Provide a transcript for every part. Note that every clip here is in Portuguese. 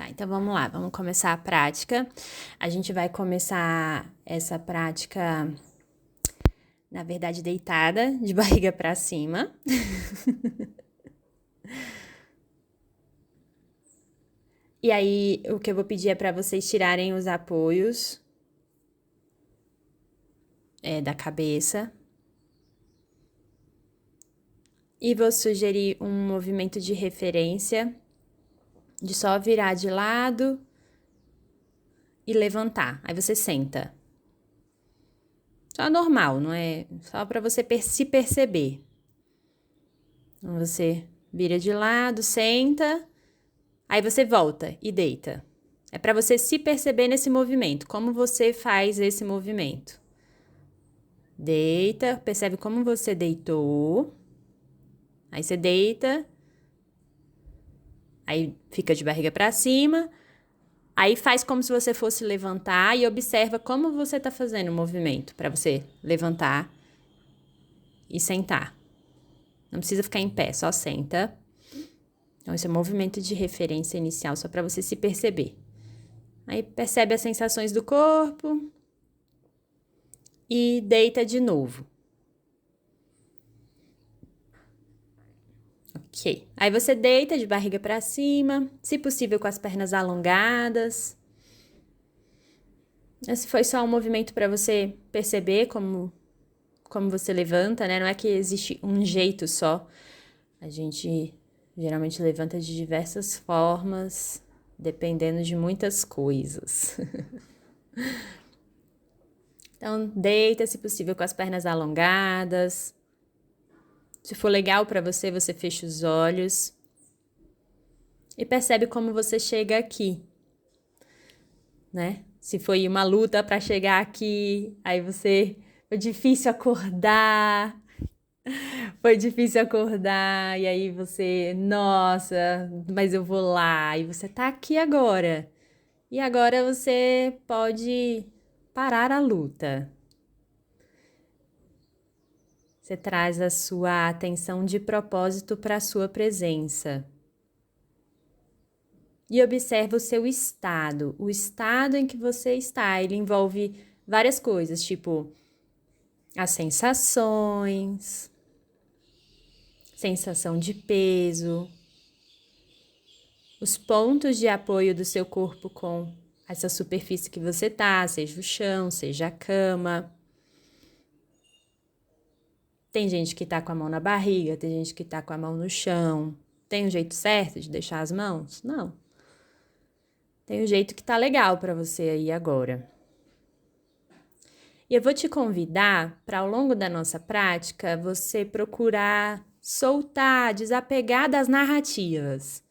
Tá, então vamos lá, vamos começar a prática. A gente vai começar essa prática, na verdade, deitada, de barriga pra cima. E aí, o que eu vou pedir é pra vocês tirarem os apoios da cabeça. E vou sugerir um movimento de referência, de só virar de lado e levantar. Aí você senta. Só normal, não é? Só pra você se perceber. Então você vira de lado, senta, aí você volta e deita. É pra você se perceber nesse movimento, como você faz esse movimento. Deita, percebe como você deitou. Aí você deita, aí fica de barriga pra cima. Aí faz como se você fosse levantar e observa como você tá fazendo o movimento pra você levantar e sentar. Não precisa ficar em pé, só senta. Então, esse é o movimento de referência inicial, só pra você se perceber. Aí percebe as sensações do corpo e deita de novo. Ok. Aí você deita de barriga para cima, se possível com as pernas alongadas. Esse foi só um movimento para você perceber como você levanta, né? Não é que existe um jeito só. A gente geralmente levanta de diversas formas, dependendo de muitas coisas. Então, deita, se possível, com as pernas alongadas. Se for legal para você, você fecha os olhos e percebe como você chega aqui, né? Se foi uma luta para chegar aqui, aí foi difícil acordar, e aí você, nossa, mas eu vou lá, e você tá aqui agora. E agora você pode parar a luta. Você traz a sua atenção de propósito para a sua presença. E observa o seu estado, o estado em que você está. Ele envolve várias coisas, tipo as sensações, sensação de peso, os pontos de apoio do seu corpo com essa superfície que você tá, seja o chão, seja a cama. Tem gente que tá com a mão na barriga, tem gente que tá com a mão no chão. Tem um jeito certo de deixar as mãos? Não. Tem um jeito que tá legal para você aí agora. E eu vou te convidar para, ao longo da nossa prática, você procurar soltar, desapegar das narrativas.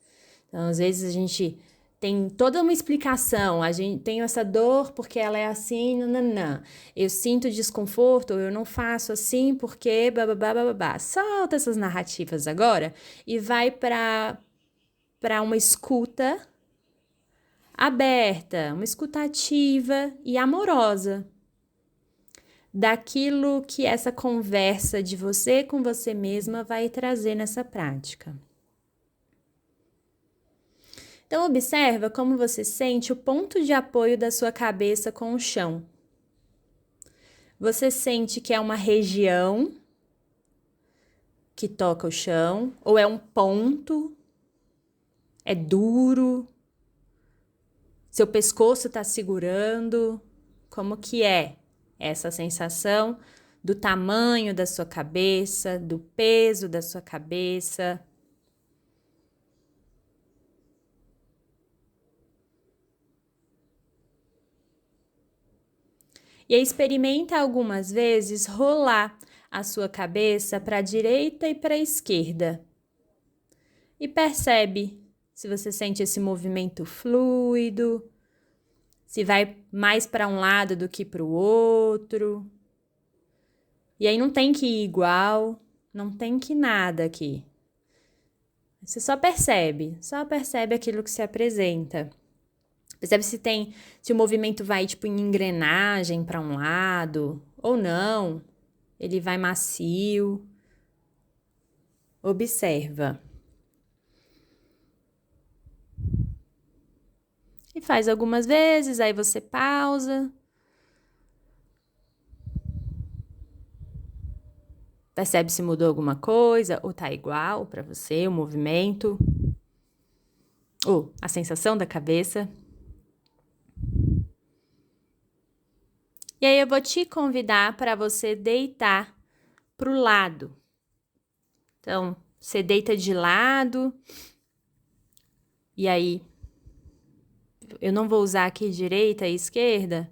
Então, às vezes a gente tem toda uma explicação, a gente tem essa dor porque ela é assim, nananã. Eu sinto desconforto, ou eu não faço assim porque bababá, bababá. Solta essas narrativas agora e vai para uma escuta aberta, uma escuta ativa e amorosa daquilo que essa conversa de você com você mesma vai trazer nessa prática. Então, observa como você sente o ponto de apoio da sua cabeça com o chão. Você sente que é uma região que toca o chão, ou é um ponto, é duro, seu pescoço está segurando, como que é essa sensação do tamanho da sua cabeça, do peso da sua cabeça. E aí experimenta algumas vezes rolar a sua cabeça para a direita e para a esquerda. E percebe se você sente esse movimento fluido, se vai mais para um lado do que para o outro. E aí não tem que ir igual, não tem que nada aqui. Você só percebe aquilo que se apresenta. Percebe se o movimento vai tipo em engrenagem para um lado ou não. Ele vai macio. Observa. E faz algumas vezes, aí você pausa. Percebe se mudou alguma coisa, ou tá igual para você o movimento, ou a sensação da cabeça. E aí eu vou te convidar para você deitar pro lado. Então, você deita de lado. E aí, eu não vou usar aqui direita e esquerda,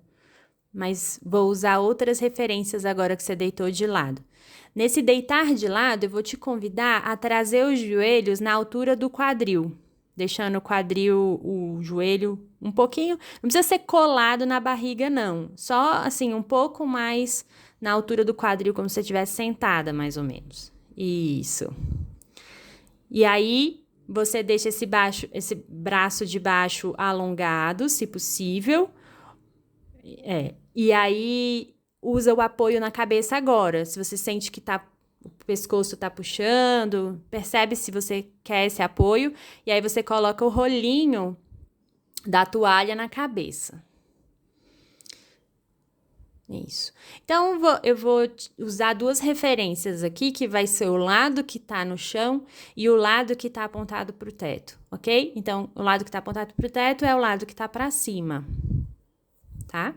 mas vou usar outras referências agora que você deitou de lado. Nesse deitar de lado, eu vou te convidar a trazer os joelhos na altura do quadril, deixando o quadril, o joelho um pouquinho, não precisa ser colado na barriga não, só assim um pouco mais na altura do quadril, como se você estivesse sentada, mais ou menos. Isso. E aí, você deixa esse braço de baixo alongado, se possível. E aí, usa o apoio na cabeça agora. Se você sente que o pescoço tá puxando, percebe se você quer esse apoio. E aí, você coloca o rolinho da toalha na cabeça. Isso. Então, eu vou usar duas referências aqui, que vai ser o lado que tá no chão e o lado que tá apontado pro teto, ok? Então, o lado que tá apontado pro teto é o lado que tá pra cima, tá?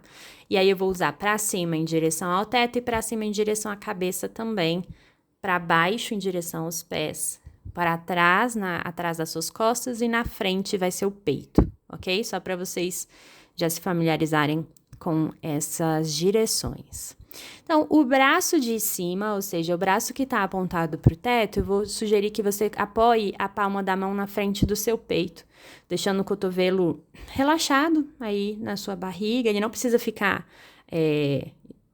E aí, eu vou usar pra cima em direção ao teto e pra cima em direção à cabeça também, pra baixo em direção aos pés, para trás, atrás das suas costas e na frente vai ser o peito, ok? Só para vocês já se familiarizarem com essas direções. Então, o braço de cima, ou seja, o braço que está apontado para o teto, eu vou sugerir que você apoie a palma da mão na frente do seu peito, deixando o cotovelo relaxado aí na sua barriga. Ele não precisa ficar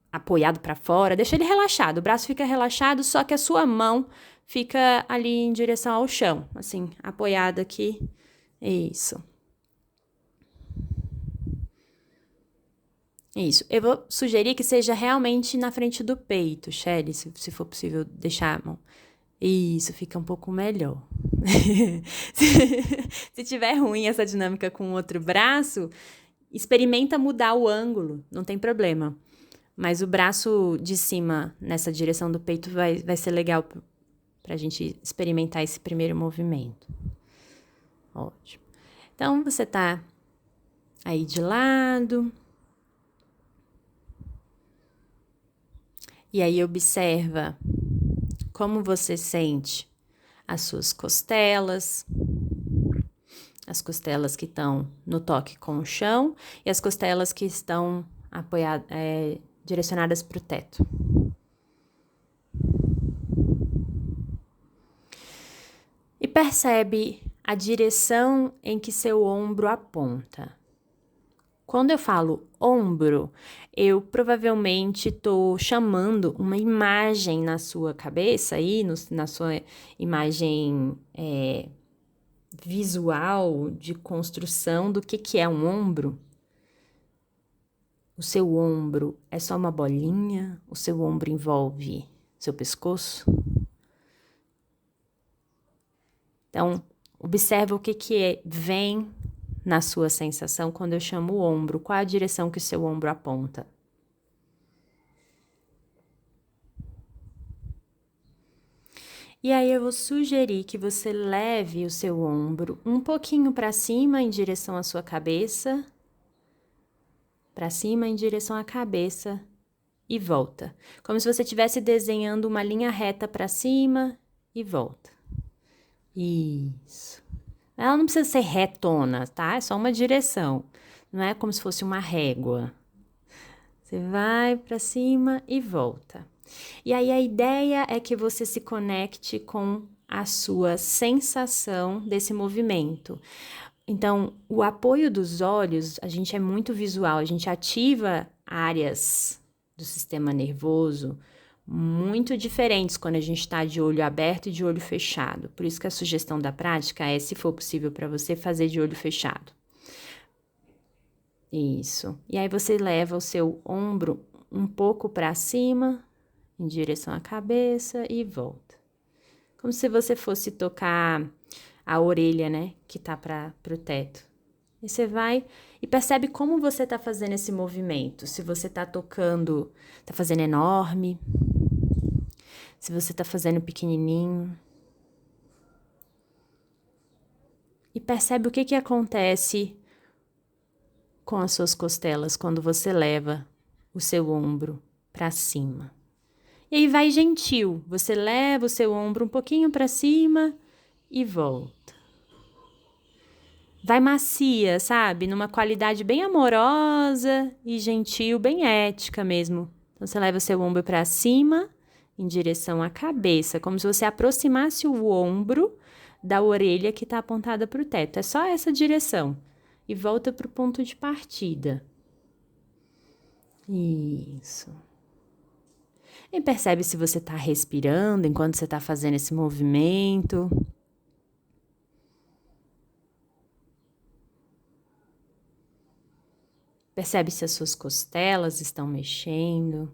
apoiado para fora, deixa ele relaxado. O braço fica relaxado, só que a sua mão fica ali em direção ao chão, assim, apoiada aqui. Isso. Isso. Eu vou sugerir que seja realmente na frente do peito, Shelly, se for possível deixar a mão. Isso, fica um pouco melhor. Se tiver ruim essa dinâmica com o outro braço, experimenta mudar o ângulo, não tem problema. Mas o braço de cima, nessa direção do peito, vai ser legal pra gente experimentar esse primeiro movimento. Ótimo. Então, você tá aí de lado. E aí, observa como você sente as suas costelas, as costelas que estão no toque com o chão e as costelas que estão direcionadas para o teto. E percebe a direção em que seu ombro aponta. Quando eu falo ombro, eu provavelmente estou chamando uma imagem na sua cabeça, aí, na sua imagem visual de construção do que é um ombro. O seu ombro é só uma bolinha? O seu ombro envolve seu pescoço? Então, observa o que vem na sua sensação quando eu chamo o ombro. Qual a direção que o seu ombro aponta? E aí eu vou sugerir que você leve o seu ombro um pouquinho para cima em direção à sua cabeça. Para cima em direção à cabeça e volta. Como se você estivesse desenhando uma linha reta para cima e volta. Isso. Ela não precisa ser retona, tá? É só uma direção. Não é como se fosse uma régua. Você vai para cima e volta. E aí a ideia é que você se conecte com a sua sensação desse movimento. Então, o apoio dos olhos, a gente é muito visual, a gente ativa áreas do sistema nervoso muito diferentes quando a gente está de olho aberto e de olho fechado. Por isso que a sugestão da prática é, se for possível para você, fazer de olho fechado. Isso. E aí você leva o seu ombro um pouco para cima, em direção à cabeça e volta. Como se você fosse tocar a orelha, né, que tá para o teto. E você vai e percebe como você tá fazendo esse movimento. Se você tá tocando, tá fazendo enorme, se você tá fazendo pequenininho. E percebe o que que acontece com as suas costelas quando você leva o seu ombro para cima. E aí vai gentil, você leva o seu ombro um pouquinho para cima e volta. Vai macia, sabe? Numa qualidade bem amorosa e gentil, bem ética mesmo. Então você leva o seu ombro para cima em direção à cabeça, como se você aproximasse o ombro da orelha que está apontada para o teto. É só essa direção. E volta para o ponto de partida. Isso. E percebe se você está respirando enquanto você está fazendo esse movimento. Percebe se as suas costelas estão mexendo.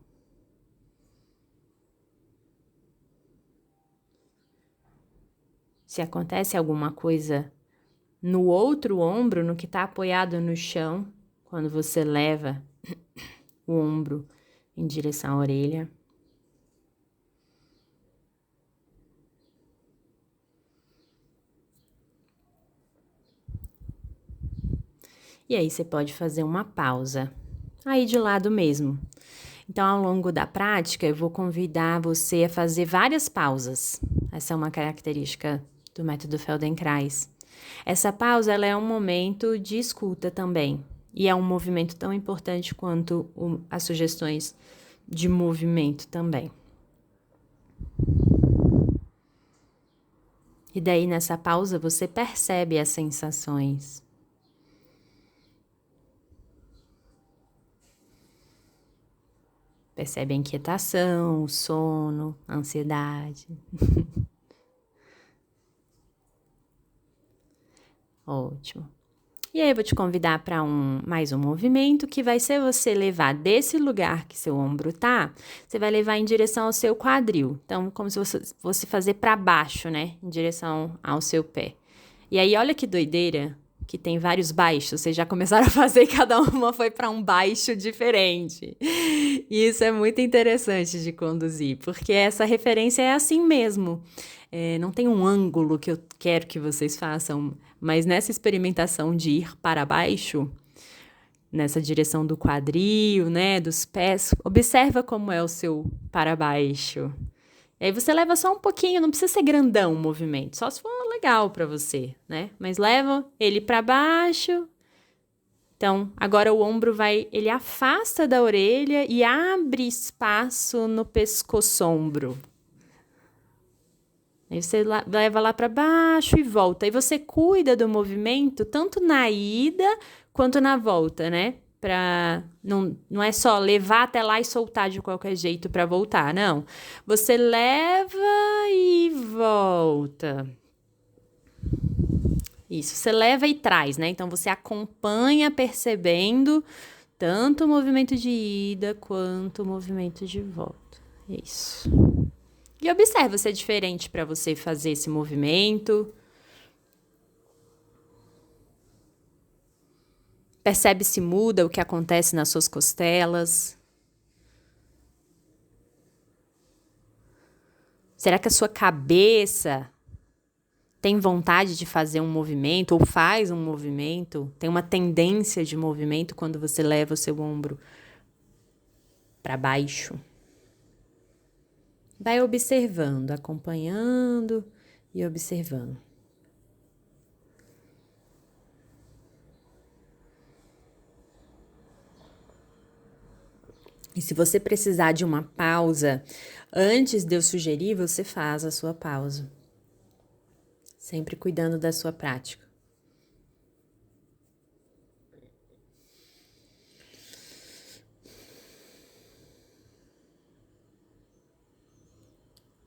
Se acontece alguma coisa no outro ombro, no que está apoiado no chão, quando você leva o ombro em direção à orelha. E aí você pode fazer uma pausa, aí de lado mesmo. Então, ao longo da prática, eu vou convidar você a fazer várias pausas. Essa é uma característica do método Feldenkrais. Essa pausa, ela é um momento de escuta também. E é um movimento tão importante quanto as sugestões de movimento também. E daí, nessa pausa, você percebe as sensações. Percebe a inquietação, o sono, a ansiedade. Ótimo. E aí eu vou te convidar para mais um movimento que vai ser você levar desse lugar que seu ombro tá, você vai levar em direção ao seu quadril. Então, como se você fosse fazer para baixo, né? Em direção ao seu pé. E aí, olha que doideira, que tem vários baixos. Vocês já começaram a fazer e cada uma foi para um baixo diferente. E isso é muito interessante de conduzir, porque essa referência é assim mesmo. Não tem um ângulo que eu quero que vocês façam, mas nessa experimentação de ir para baixo, nessa direção do quadril, né, dos pés, observa como é o seu para baixo. E aí você leva só um pouquinho, não precisa ser grandão o movimento, só se for legal para você, né? Mas leva ele para baixo. Então, agora o ombro ele afasta da orelha e abre espaço no pescoço-ombro. Aí você leva lá para baixo e volta. Aí você cuida do movimento tanto na ida quanto na volta, né? Não é só levar até lá e soltar de qualquer jeito para voltar, não. Você leva e volta. Isso, você leva e traz, né? Então, você acompanha percebendo tanto o movimento de ida quanto o movimento de volta. Isso. E observa se é diferente para você fazer esse movimento. Percebe se muda o que acontece nas suas costelas. Será que a sua cabeça tem vontade de fazer um movimento ou faz um movimento? Tem uma tendência de movimento quando você leva o seu ombro para baixo? Vai observando, acompanhando e observando. E se você precisar de uma pausa, antes de eu sugerir, você faz a sua pausa. Sempre cuidando da sua prática.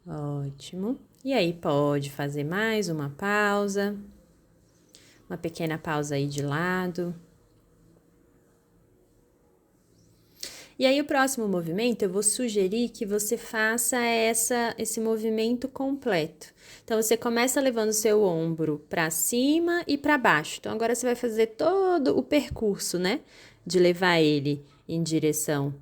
Ótimo. E aí pode fazer mais uma pausa. Uma pequena pausa aí de lado. E aí, o próximo movimento, eu vou sugerir que você faça esse movimento completo. Então, você começa levando o seu ombro para cima e para baixo. Então, agora você vai fazer todo o percurso, né? De levar ele em direção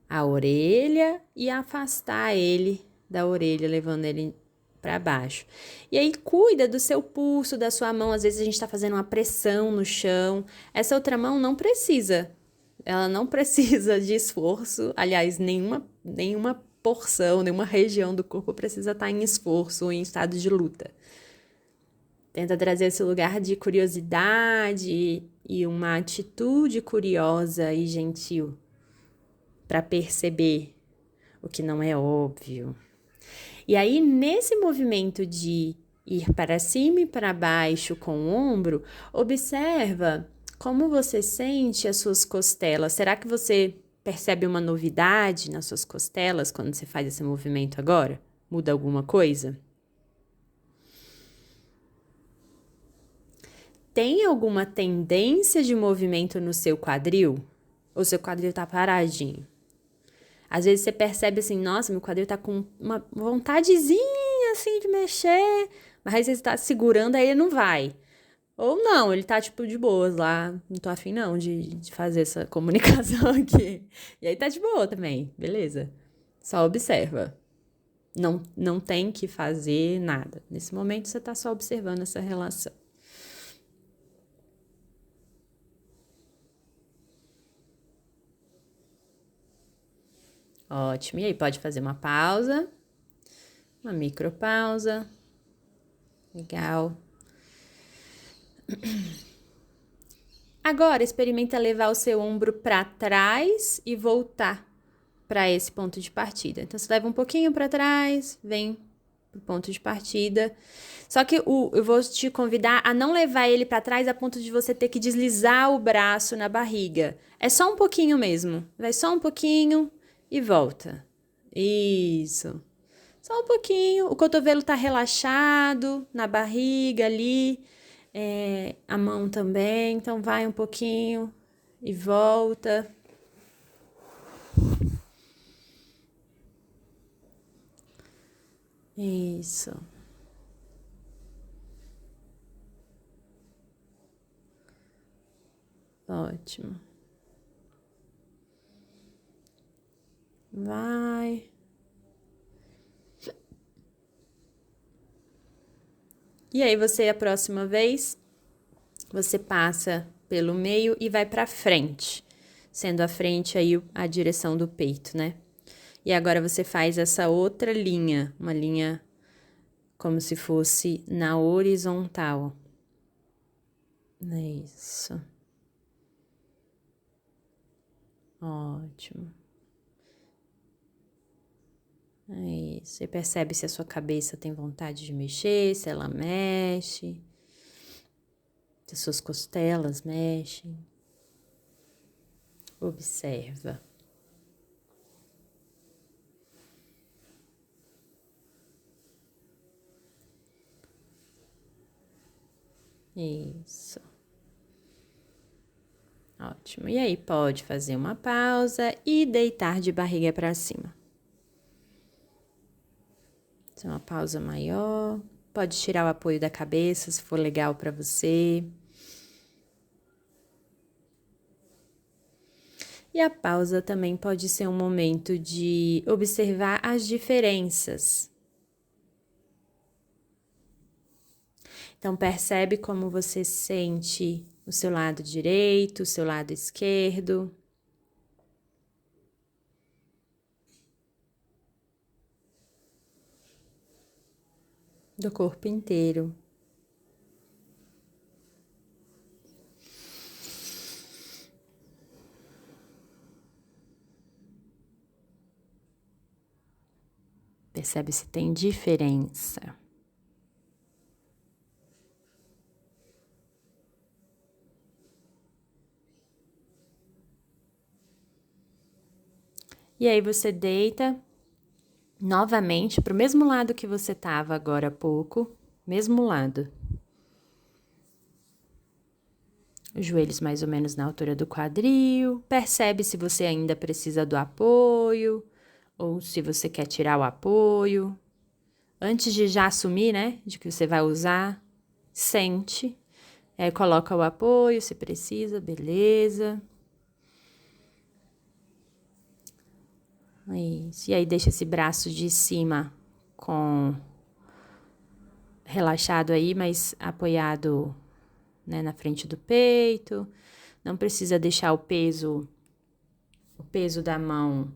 à orelha e afastar ele da orelha, levando ele para baixo. E aí, cuida do seu pulso, da sua mão. Às vezes, a gente está fazendo uma pressão no chão. Essa outra mão não precisa. Ela não precisa de esforço. Aliás, nenhuma porção, nenhuma região do corpo precisa estar em esforço ou em estado de luta. Tenta trazer esse lugar de curiosidade e uma atitude curiosa e gentil para perceber o que não é óbvio. E aí, nesse movimento de ir para cima e para baixo com o ombro, observa como você sente as suas costelas. Será que você percebe uma novidade nas suas costelas quando você faz esse movimento agora? Muda alguma coisa? Tem alguma tendência de movimento no seu quadril? Ou seu quadril tá paradinho? Às vezes você percebe assim, nossa, meu quadril tá com uma vontadezinha assim de mexer, mas aí você tá segurando, aí ele não vai. Ou não, ele tá tipo de boas lá, não tô afim não de fazer essa comunicação aqui. E aí tá de boa também, beleza. Só observa. Não tem que fazer nada. Nesse momento você tá só observando essa relação. Ótimo. E aí, pode fazer uma pausa, uma micropausa. Legal. Agora, experimenta levar o seu ombro para trás e voltar para esse ponto de partida. Então, você leva um pouquinho para trás, vem pro ponto de partida. Só que eu vou te convidar a não levar ele para trás a ponto de você ter que deslizar o braço na barriga. É só um pouquinho mesmo. Vai só um pouquinho e volta. Isso. Só um pouquinho. O cotovelo tá relaxado na barriga ali. A mão também. Então, vai um pouquinho e volta. Isso. Ótimo. Vai. E aí, a próxima vez, você passa pelo meio e vai pra frente. Sendo a frente aí a direção do peito, né? E agora você faz essa outra linha, uma linha como se fosse na horizontal. Isso. Ótimo. Isso. Você percebe se a sua cabeça tem vontade de mexer, se ela mexe, se as suas costelas mexem. Observa. Isso. Ótimo. E aí, pode fazer uma pausa e deitar de barriga para cima. Fazer uma pausa maior. Pode tirar o apoio da cabeça, se for legal para você. E a pausa também pode ser um momento de observar as diferenças. Então, percebe como você sente o seu lado direito, o seu lado esquerdo. Do corpo inteiro. Percebe se tem diferença. E aí você deita novamente para o mesmo lado que você estava agora há pouco, mesmo lado. Os joelhos mais ou menos na altura do quadril. Percebe se você ainda precisa do apoio ou se você quer tirar o apoio. Antes de já assumir, né, de que você vai usar, sente. Coloca o apoio se precisa, beleza. Isso. E aí deixa esse braço de cima relaxado aí, mas apoiado, né, na frente do peito. Não precisa deixar o peso da mão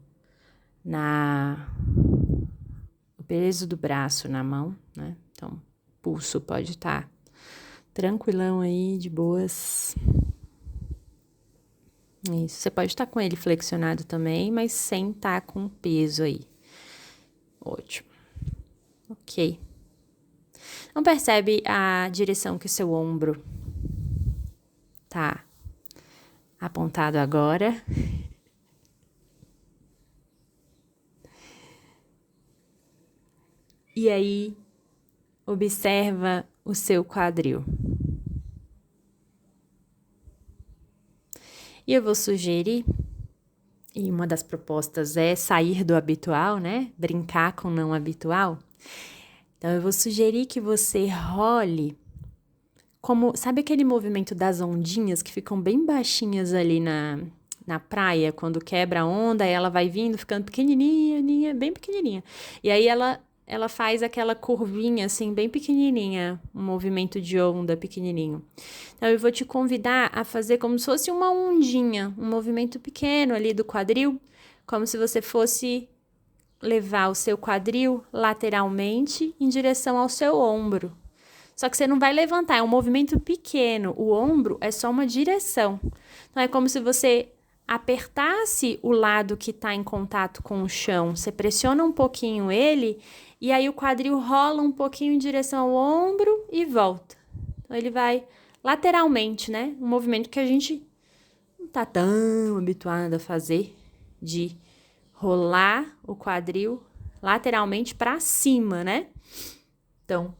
o peso do braço na mão, né? Então, o pulso pode estar tranquilão aí, de boas. Isso, você pode estar com ele flexionado também, mas sem estar com peso aí. Ótimo. Ok. Não percebe a direção que o seu ombro tá apontado agora? E aí, observa o seu quadril. E eu vou sugerir, e uma das propostas é sair do habitual, né? Brincar com o não habitual. Então, eu vou sugerir que você role como, sabe aquele movimento das ondinhas que ficam bem baixinhas ali na praia, quando quebra a onda, ela vai vindo, ficando pequenininha, bem pequenininha. E aí ela faz aquela curvinha assim, bem pequenininha, um movimento de onda pequenininho. Então, eu vou te convidar a fazer como se fosse uma ondinha, um movimento pequeno ali do quadril, como se você fosse levar o seu quadril lateralmente em direção ao seu ombro. Só que você não vai levantar, é um movimento pequeno. O ombro é só uma direção. Então, é como se você apertasse o lado que está em contato com o chão. Você pressiona um pouquinho ele e aí o quadril rola um pouquinho em direção ao ombro e volta. Então, ele vai lateralmente, né? Um movimento que a gente não está tão habituado a fazer, de rolar o quadril lateralmente para cima, né? Então,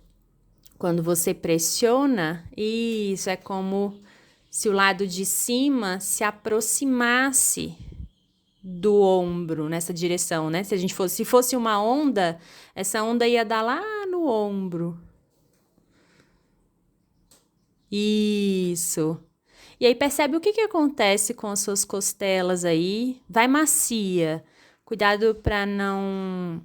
quando você pressiona, isso é como se o lado de cima se aproximasse do ombro nessa direção, né? Se fosse uma onda, essa onda ia dar lá no ombro. Isso. E aí percebe o que acontece com as suas costelas aí. Vai macia. Cuidado para não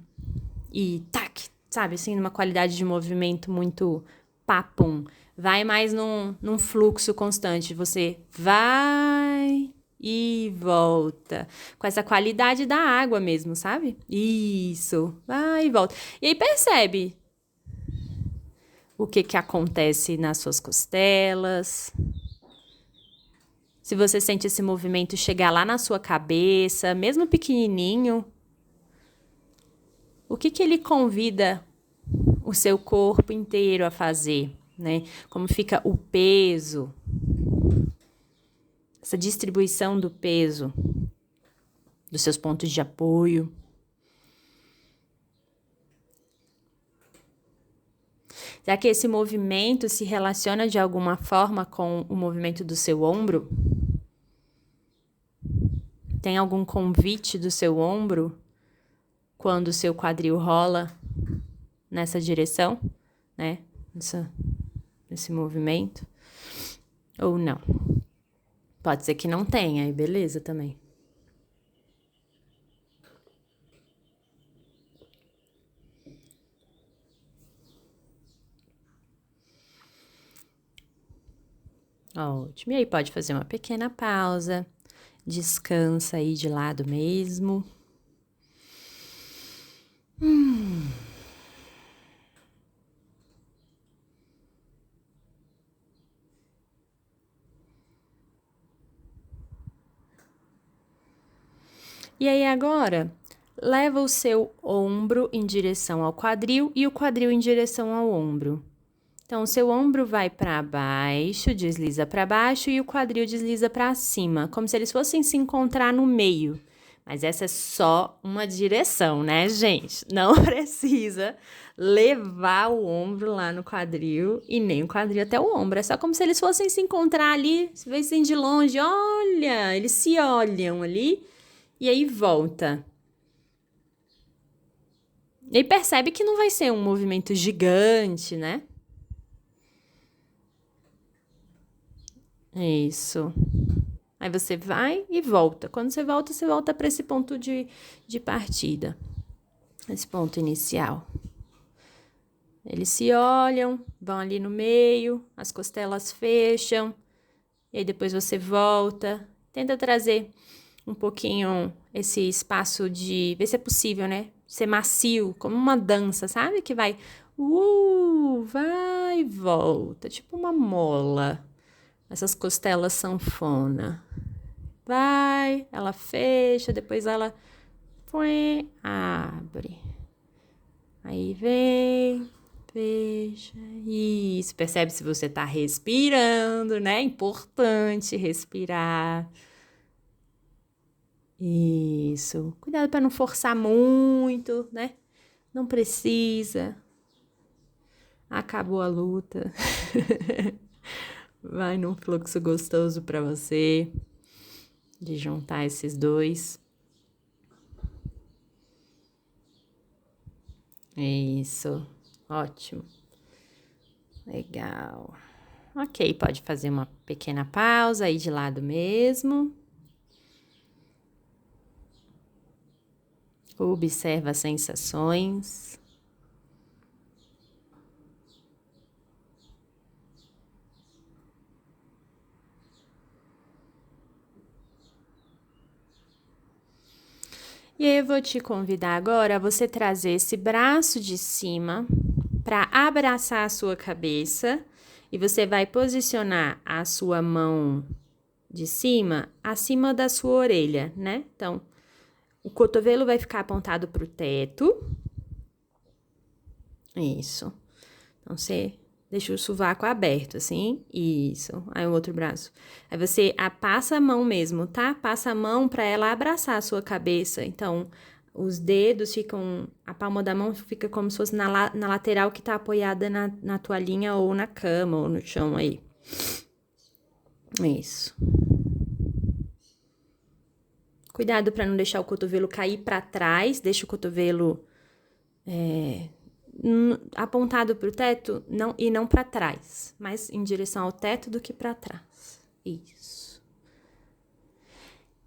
ir tac, sabe, assim, numa qualidade de movimento muito papum. Vai mais num fluxo constante. Você vai e volta. Com essa qualidade da água mesmo, sabe? Isso. Vai e volta. E aí percebe o que acontece nas suas costelas. Se você sente esse movimento chegar lá na sua cabeça, mesmo pequenininho, o que ele convida o seu corpo inteiro a fazer, né? Como fica o peso, essa distribuição do peso, dos seus pontos de apoio. Será que esse movimento se relaciona de alguma forma com o movimento do seu ombro? Tem algum convite do seu ombro quando o seu quadril rola nessa direção, né? Nesse movimento? Ou não? Pode ser que não tenha, aí beleza também. Ótimo. E aí pode fazer uma pequena pausa. Descansa aí de lado mesmo. E aí agora, leva o seu ombro em direção ao quadril e o quadril em direção ao ombro. Então, o seu ombro vai para baixo, desliza para baixo e o quadril desliza para cima, como se eles fossem se encontrar no meio. Mas essa é só uma direção, né, gente? Não precisa levar o ombro lá no quadril e nem o quadril até o ombro. É só como se eles fossem se encontrar ali, se vissem de longe. Olha, eles se olham ali e aí volta. E aí percebe que não vai ser um movimento gigante, né? Isso. Aí você vai e volta. Quando você volta para esse ponto de partida. Esse ponto inicial. Eles se olham, vão ali no meio, as costelas fecham, e aí depois você volta. Tenta trazer um pouquinho esse espaço de... Ver se é possível, né? Ser macio, como uma dança, sabe? Que vai... vai e volta, tipo uma mola. Essas costelas sanfona. Vai, ela fecha, depois ela... abre. Aí vem... Fecha. Isso. Percebe se você tá respirando, né? Importante respirar. Isso. Cuidado para não forçar muito, né? Não precisa. Acabou a luta. Vai num fluxo gostoso para você de juntar esses dois. Isso. Ótimo. Legal. Ok, pode fazer uma pequena pausa aí de lado mesmo. Observa as sensações. E aí eu vou te convidar agora a você trazer esse braço de cima para abraçar a sua cabeça e você vai posicionar a sua mão de cima acima da sua orelha, né? Então, o cotovelo vai ficar apontado para o teto. Isso. Então, você deixa o sovaco aberto, assim. Isso. Aí, o outro braço. Aí, você passa a mão mesmo, tá? Passa a mão para ela abraçar a sua cabeça. Então, os dedos ficam... A palma da mão fica como se fosse na lateral que tá apoiada na toalhinha ou na cama ou no chão aí. Isso. Cuidado para não deixar o cotovelo cair para trás. Deixa o cotovelo apontado para o teto e não para trás, mais em direção ao teto do que para trás. Isso.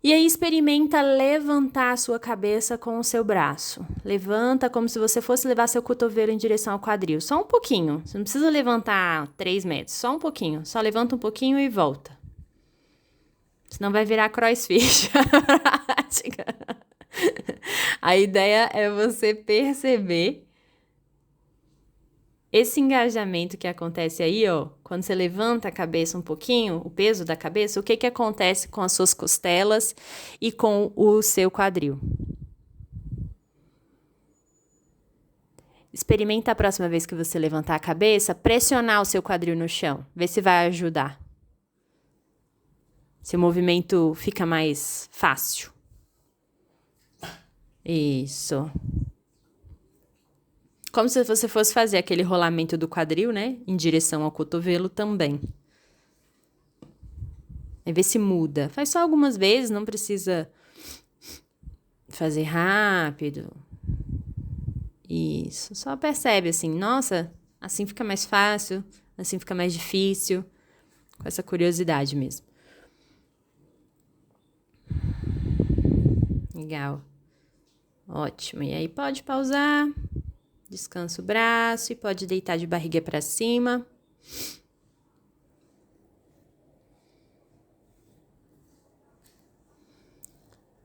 E aí experimenta levantar a sua cabeça com o seu braço. Levanta como se você fosse levar seu cotovelo em direção ao quadril. Só um pouquinho. Você não precisa levantar 3 metros. Só um pouquinho. Só levanta um pouquinho e volta. Senão vai virar crossfit. A ideia é você perceber esse engajamento que acontece aí, ó, quando você levanta a cabeça um pouquinho, o peso da cabeça, o que acontece com as suas costelas e com o seu quadril? Experimenta a próxima vez que você levantar a cabeça, pressionar o seu quadril no chão. Vê se vai ajudar. Se o movimento fica mais fácil. Isso. Como se você fosse fazer aquele rolamento do quadril, né? Em direção ao cotovelo também. Aí vê se muda. Faz só algumas vezes, não precisa fazer rápido. Isso. Só percebe assim, nossa, assim fica mais fácil, assim fica mais difícil. Com essa curiosidade mesmo. Legal. Ótimo. E aí pode pausar. Descansa o braço e pode deitar de barriga para cima.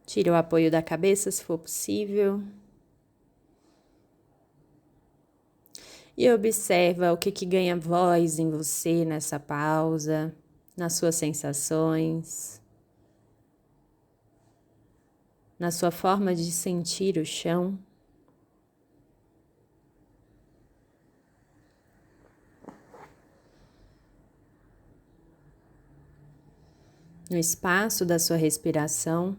Tira o apoio da cabeça, se for possível. E observa o que ganha voz em você nessa pausa, nas suas sensações, na sua forma de sentir o chão. No espaço da sua respiração.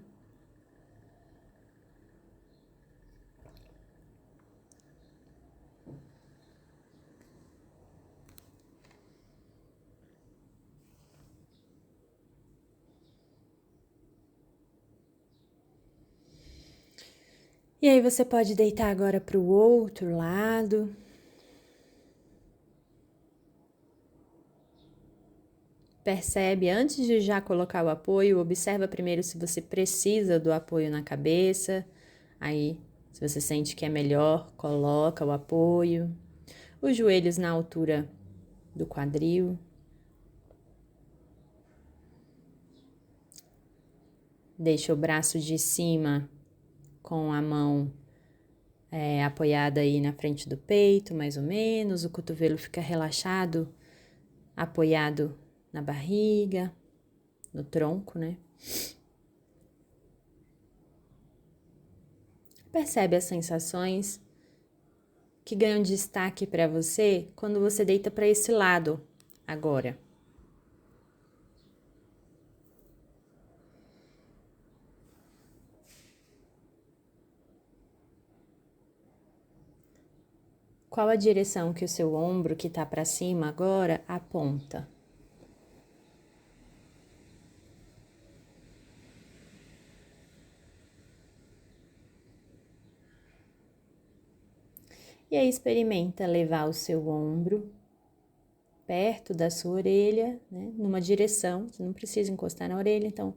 E aí você pode deitar agora para o outro lado. Percebe, antes de já colocar o apoio, observa primeiro se você precisa do apoio na cabeça. Aí, se você sente que é melhor, coloca o apoio. Os joelhos na altura do quadril. Deixa o braço de cima com a mão apoiada aí na frente do peito, mais ou menos. O cotovelo fica relaxado, apoiado na barriga, no tronco, né? Percebe as sensações que ganham destaque para você quando você deita para esse lado agora. Qual a direção que o seu ombro que está para cima agora aponta? E aí experimenta levar o seu ombro perto da sua orelha, né, numa direção. Você não precisa encostar na orelha, então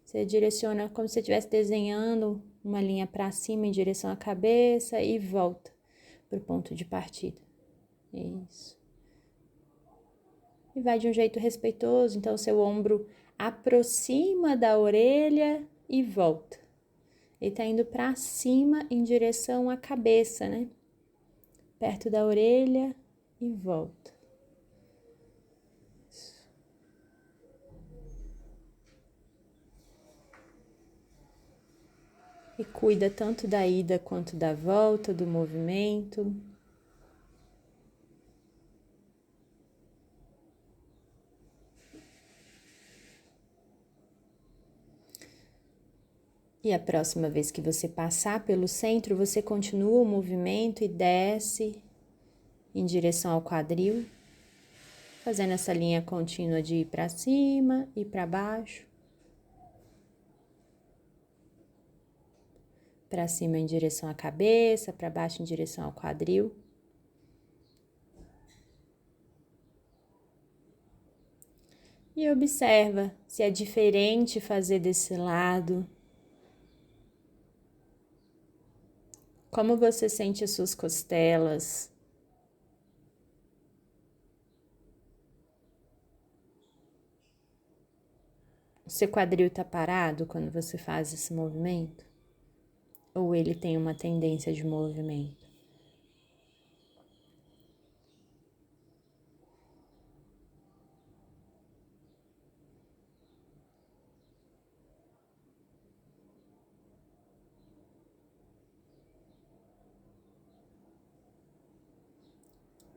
você direciona como se você estivesse desenhando uma linha para cima em direção à cabeça e volta para o ponto de partida. Isso. E vai de um jeito respeitoso, então seu ombro aproxima da orelha e volta. Ele tá indo para cima em direção à cabeça, né? Perto da orelha e volta. E cuida tanto da ida quanto da volta, do movimento. E a próxima vez que você passar pelo centro, você continua o movimento e desce em direção ao quadril, fazendo essa linha contínua de ir para cima e para baixo. Para cima em direção à cabeça, para baixo em direção ao quadril. E observa se é diferente fazer desse lado. Como você sente as suas costelas? O seu quadril está parado quando você faz esse movimento? Ou ele tem uma tendência de movimento?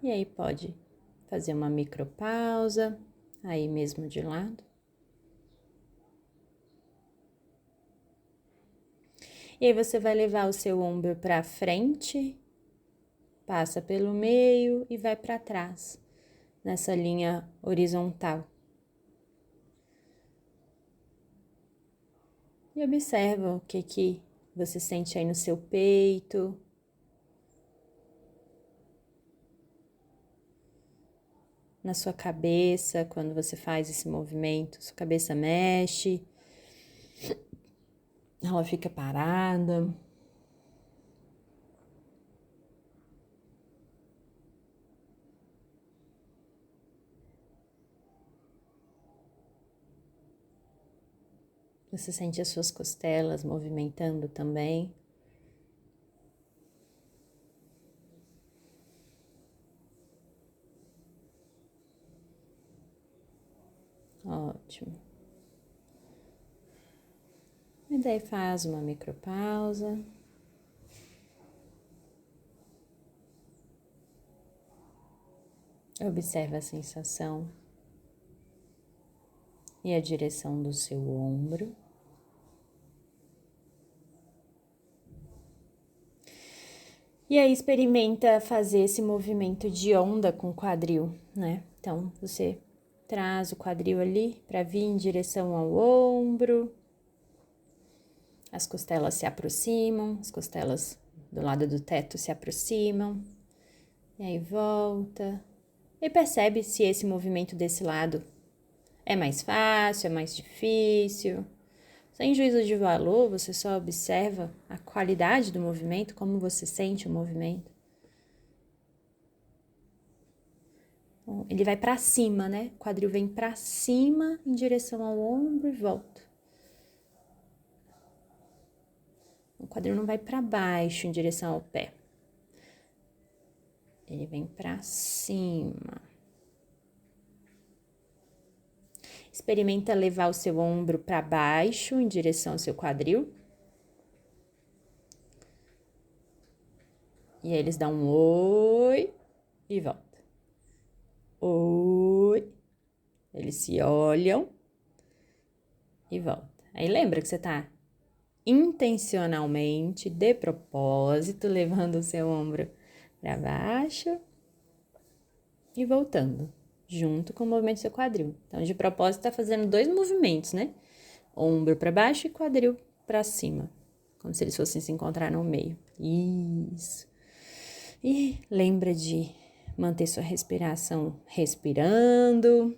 E aí pode fazer uma micropausa, aí mesmo de lado. E aí você vai levar o seu ombro para frente, passa pelo meio e vai para trás, nessa linha horizontal. E observa o que você sente aí no seu peito. Na sua cabeça, quando você faz esse movimento, sua cabeça mexe, ela fica parada. Você sente as suas costelas movimentando também. Ótimo. E daí faz uma micropausa. Observa a sensação e a direção do seu ombro. E aí experimenta fazer esse movimento de onda com o quadril, né? Então, você traz o quadril ali para vir em direção ao ombro. As costelas se aproximam, as costelas do lado do teto se aproximam. E aí volta. E percebe se esse movimento desse lado é mais fácil, é mais difícil. Sem juízo de valor, você só observa a qualidade do movimento, como você sente o movimento. Então, ele vai para cima, né? O quadril vem para cima em direção ao ombro e volta. O quadril não vai para baixo em direção ao pé. Ele vem para cima. Experimenta levar o seu ombro para baixo em direção ao seu quadril. E aí eles dão um oi e volta. Oi. Eles se olham e volta. Aí lembra que você tá intencionalmente, de propósito, levando o seu ombro para baixo e voltando, junto com o movimento do seu quadril. Então, de propósito, tá fazendo 2 movimentos, né? Ombro para baixo e quadril para cima, como se eles fossem se encontrar no meio. Isso. E lembra de manter sua respiração respirando.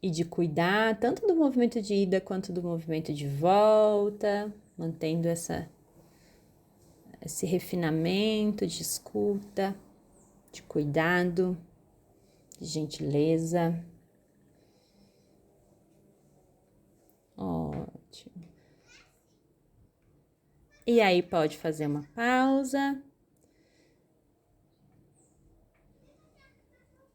E de cuidar tanto do movimento de ida quanto do movimento de volta, mantendo esse refinamento de escuta, de cuidado, de gentileza. Ótimo. E aí pode fazer uma pausa.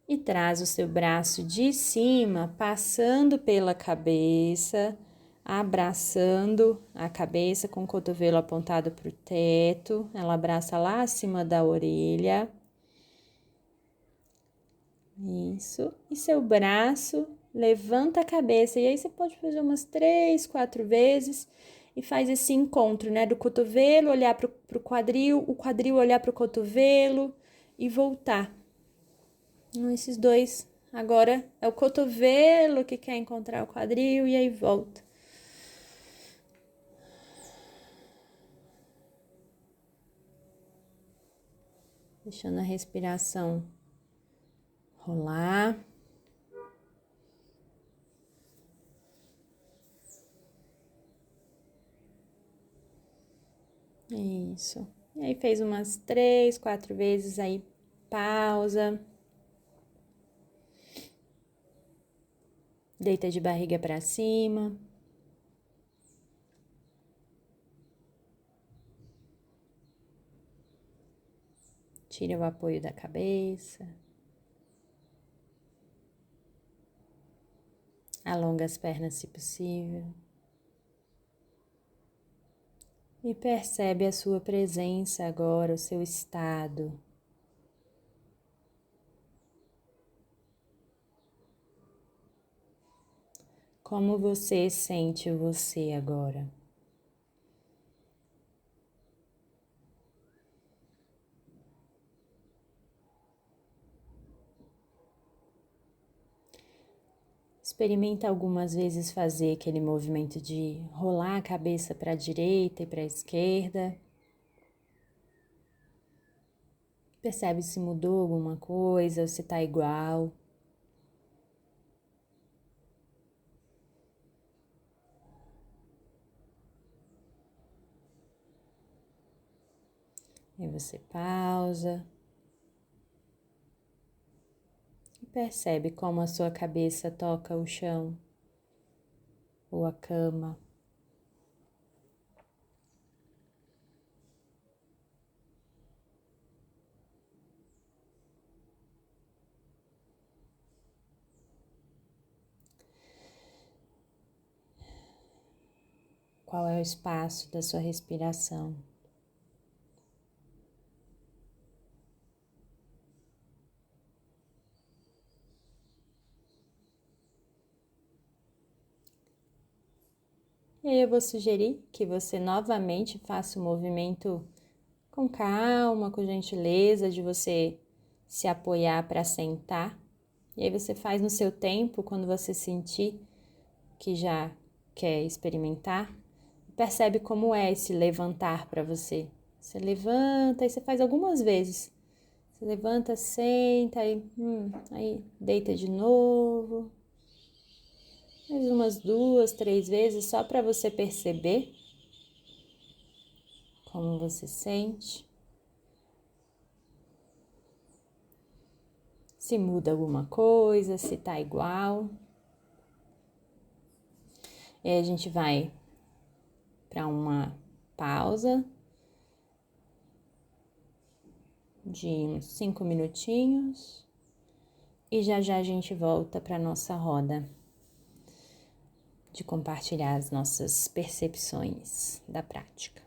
E traz o seu braço de cima, passando pela cabeça, abraçando a cabeça com o cotovelo apontado para o teto. Ela abraça lá acima da orelha. Isso. E seu braço levanta a cabeça. E aí você pode fazer umas 3, 4 vezes. E faz esse encontro, né? Do cotovelo olhar para o quadril, o quadril olhar para o cotovelo e voltar. Esses dois. Agora é o cotovelo que quer encontrar o quadril e aí volta. Deixando a respiração rolar. Isso. E aí fez umas 3, 4 vezes, aí pausa. Deita de barriga para cima. Tira o apoio da cabeça. Alonga as pernas se possível. E percebe a sua presença agora, o seu estado. Como você sente você agora? Experimenta algumas vezes fazer aquele movimento de rolar a cabeça para a direita e para a esquerda. Percebe se mudou alguma coisa, ou se está igual. Aí você pausa. E percebe como a sua cabeça toca o chão ou a cama. Qual é o espaço da sua respiração? E aí eu vou sugerir que você novamente faça o movimento com calma, com gentileza, de você se apoiar para sentar. E aí você faz no seu tempo, quando você sentir que já quer experimentar. Percebe como é esse levantar para você. Você levanta e você faz algumas vezes. Você levanta, senta, aí deita de novo. Mais umas 2, 3 vezes, só para você perceber como você sente. Se muda alguma coisa, se tá igual. E aí a gente vai para uma pausa de uns 5 minutinhos. E já já a gente volta para nossa roda de compartilhar as nossas percepções da prática.